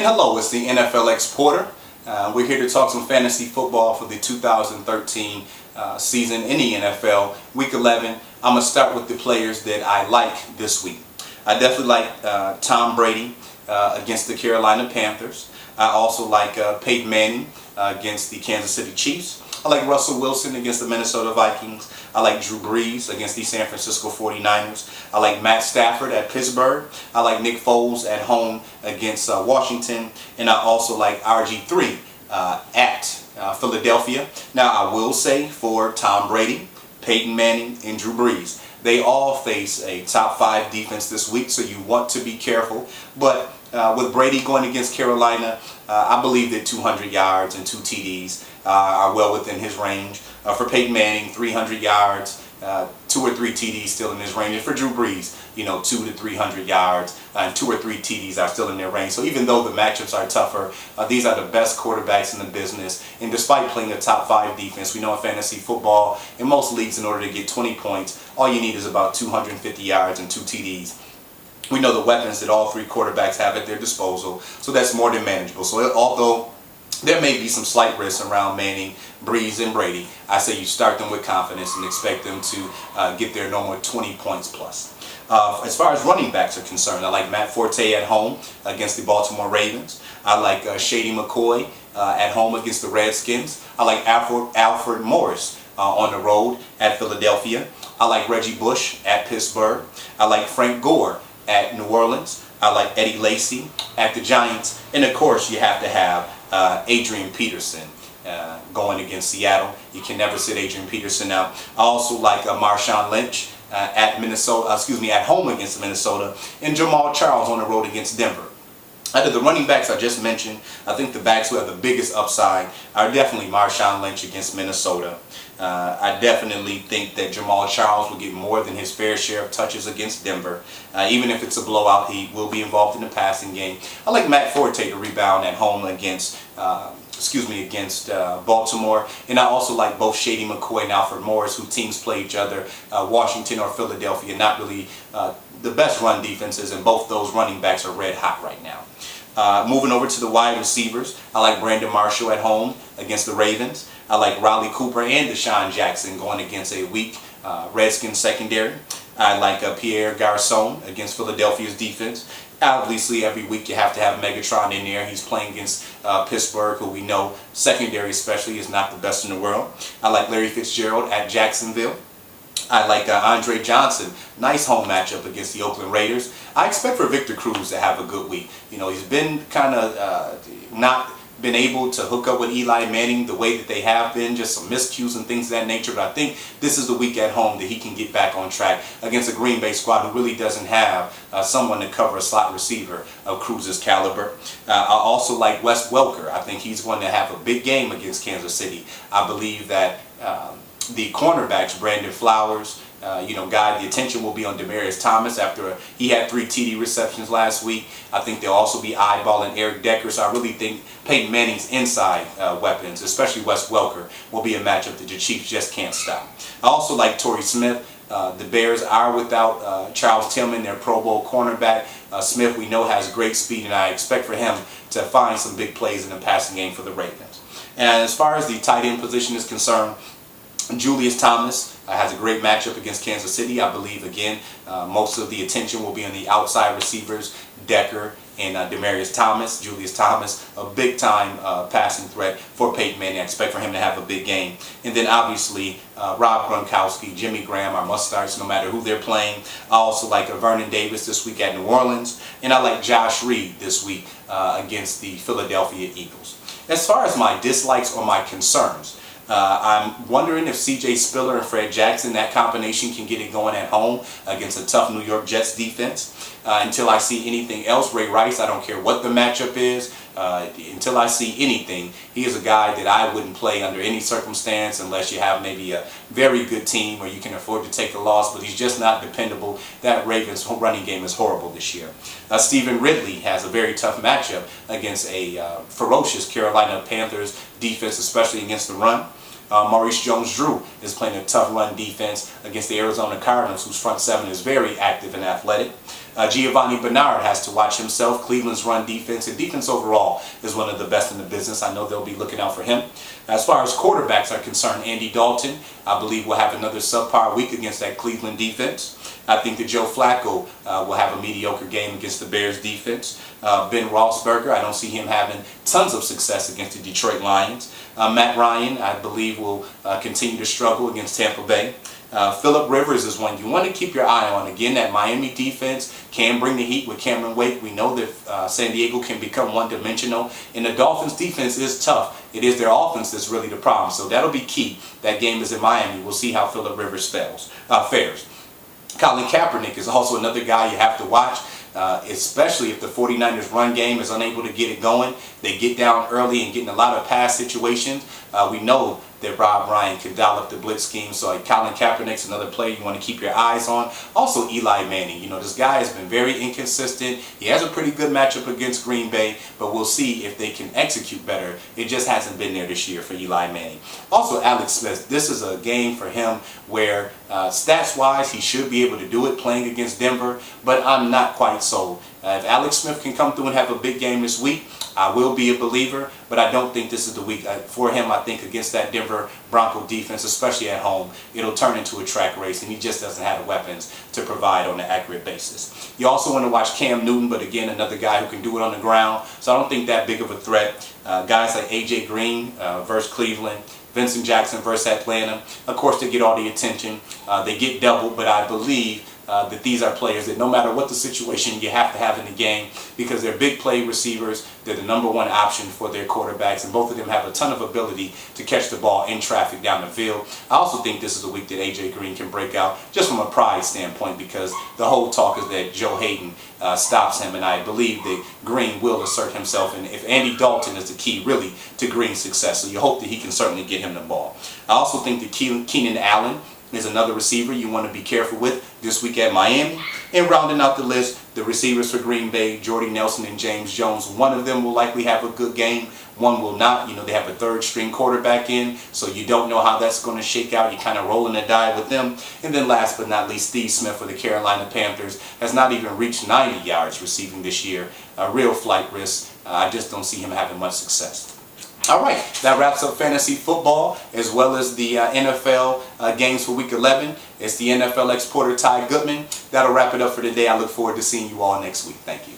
And hello, it's the NFL Exporter. We're here to talk some fantasy football for the 2013 season in the NFL, Week 11. I'm going to start with the players that I like this week. I definitely like Tom Brady against the Carolina Panthers. I also like Peyton Manning against the Kansas City Chiefs. I like Russell Wilson against the Minnesota Vikings. I like Drew Brees against the San Francisco 49ers. I like Matt Stafford at Pittsburgh. I like Nick Foles at home against Washington. And I also like RG3 at Philadelphia. Now, I will say for Tom Brady, Peyton Manning, and Drew Brees, they all face a top 5 defense this week, so you want to be careful. But with Brady going against Carolina, I believe that 200 yards and 2 TDs are well within his range. For Peyton Manning, 300 yards, 2 or 3 TDs still in his range. And for Drew Brees, 200 to 300 yards and 2 or 3 TDs are still in their range. So even though the matchups are tougher, these are the best quarterbacks in the business. And despite playing a top 5 defense, we know in fantasy football, in most leagues, in order to get 20 points, all you need is about 250 yards and 2 TDs. We know the weapons that all 3 quarterbacks have at their disposal, so that's more than manageable. So although there may be some slight risks around Manning, Brees, and Brady, I say you start them with confidence and expect them to get their normal 20 points plus. As far as running backs are concerned, I like Matt Forte at home against the Baltimore Ravens. I like Shady McCoy at home against the Redskins. I like Alfred Morris on the road at Philadelphia. I like Reggie Bush at Pittsburgh. I like Frank Gore at New Orleans. I like Eddie Lacy at the Giants. And of course, you have to have Adrian Peterson going against Seattle. You can never sit Adrian Peterson out. I also like Marshawn Lynch at home against Minnesota, and Jamal Charles on the road against Denver. Out of the running backs I just mentioned, I think the backs who have the biggest upside are definitely Marshawn Lynch against Minnesota. I definitely think that Jamal Charles will get more than his fair share of touches against Denver. Even if it's a blowout, he will be involved in the passing game. I like Matt Forte to rebound at home against Baltimore. And I also like both Shady McCoy and Alfred Morris, who teams play each other, Washington or Philadelphia. Not really the best run defenses, and both those running backs are red hot right now. Moving over to the wide receivers, I like Brandon Marshall at home against the Ravens. I like Riley Cooper and Deshaun Jackson going against a weak Redskins secondary. I like Pierre Garçon against Philadelphia's defense. Obviously, every week you have to have Megatron in there. He's playing against Pittsburgh, who we know secondary especially is not the best in the world. I like Larry Fitzgerald at Jacksonville. I like Andre Johnson. Nice home matchup against the Oakland Raiders. I expect for Victor Cruz to have a good week. He's been kind of not been able to hook up with Eli Manning the way that they have been, just some miscues and things of that nature. But I think this is the week at home that he can get back on track against a Green Bay squad who really doesn't have someone to cover a slot receiver of Cruz's caliber. I also like Wes Welker. I think he's going to have a big game against Kansas City. I believe that the cornerbacks, Brandon Flowers, the attention will be on Demaryius Thomas after he had 3 TD receptions last week. I think they'll also be eyeballing Eric Decker. So I really think Peyton Manning's inside weapons, especially Wes Welker, will be a matchup that the Chiefs just can't stop. I also like Torrey Smith. The Bears are without Charles Tillman, their Pro Bowl cornerback. Smith, we know, has great speed, and I expect for him to find some big plays in the passing game for the Ravens. And as far as the tight end position is concerned, Julius Thomas has a great matchup against Kansas City. I believe, again, most of the attention will be on the outside receivers, Decker and Demaryius Thomas. Julius Thomas, a big-time passing threat for Peyton Manning. I expect for him to have a big game. And then, obviously, Rob Gronkowski, Jimmy Graham are must-starts no matter who they're playing. I also like Vernon Davis this week at New Orleans. And I like Josh Reed this week against the Philadelphia Eagles. As far as my dislikes or my concerns, I'm wondering if C.J. Spiller and Fred Jackson, that combination, can get it going at home against a tough New York Jets defense. Until I see anything else, Ray Rice, I don't care what the matchup is. Until I see anything, he is a guy that I wouldn't play under any circumstance unless you have maybe a very good team or you can afford to take a loss, but he's just not dependable. That Ravens running game is horrible this year. Stephen Ridley has a very tough matchup against a ferocious Carolina Panthers defense, especially against the run. Maurice Jones-Drew is playing a tough run defense against the Arizona Cardinals, whose front seven is very active and athletic. Giovanni Bernard has to watch himself. Cleveland's run defense and defense overall is one of the best in the business. I know they'll be looking out for him. As far as quarterbacks are concerned, Andy Dalton, I believe, will have another subpar week against that Cleveland defense. I think that Joe Flacco will have a mediocre game against the Bears defense. Ben Roethlisberger, I don't see him having tons of success against the Detroit Lions. Matt Ryan, I believe, will continue to struggle against Tampa Bay. Phillip Rivers is one you want to keep your eye on. Again, that Miami defense can bring the heat with Cameron Wake. We know that San Diego can become one-dimensional, and the Dolphins' defense is tough. It is their offense that's really the problem, so that'll be key. That game is in Miami. We'll see how Phillip Rivers fares. Colin Kaepernick is also another guy you have to watch. Especially if the 49ers run game is unable to get it going. They get down early and get in a lot of pass situations. We know that Rob Ryan can dial up the blitz scheme, so Colin Kaepernick's another player you want to keep your eyes on. Also Eli Manning. You know, this guy has been very inconsistent. He has a pretty good matchup against Green Bay, but we'll see if they can execute better. It just hasn't been there this year for Eli Manning. Also Alex Smith. This is a game for him where stats-wise he should be able to do it playing against Denver, but I'm not quite sold. If Alex Smith can come through and have a big game this week, I will be a believer, but I don't think this is the week for him. I think against that Denver Bronco defense, especially at home, it'll turn into a track race, and he just doesn't have the weapons to provide on an accurate basis. You also want to watch Cam Newton, but again, another guy who can do it on the ground, so I don't think that big of a threat. Guys like A.J. Green versus Cleveland, Vincent Jackson versus Atlanta, of course, they get all the attention. They get doubled, but I believe that these are players that no matter what the situation you have to have in the game, because they're big play receivers, they're the #1 option for their quarterbacks, and both of them have a ton of ability to catch the ball in traffic down the field. I also think this is a week that A.J. Green can break out just from a pride standpoint, because the whole talk is that Joe Hayden stops him, and I believe that Green will assert himself, and if Andy Dalton is the key really to Green's success, so you hope that he can certainly get him the ball. I also think that Keenan Allen is another receiver you want to be careful with this week at Miami. And rounding out the list, the receivers for Green Bay, Jordy Nelson and James Jones. One of them will likely have a good game. One will not. You know, they have a third-string quarterback in, so you don't know how that's going to shake out. You're kind of rolling the die with them. And then last but not least, Steve Smith for the Carolina Panthers has not even reached 90 yards receiving this year. A real flight risk. I just don't see him having much success. All right, that wraps up fantasy football as well as the NFL games for Week 11. It's the NFL Exporter Ty Goodman. That'll wrap it up for today. I look forward to seeing you all next week. Thank you.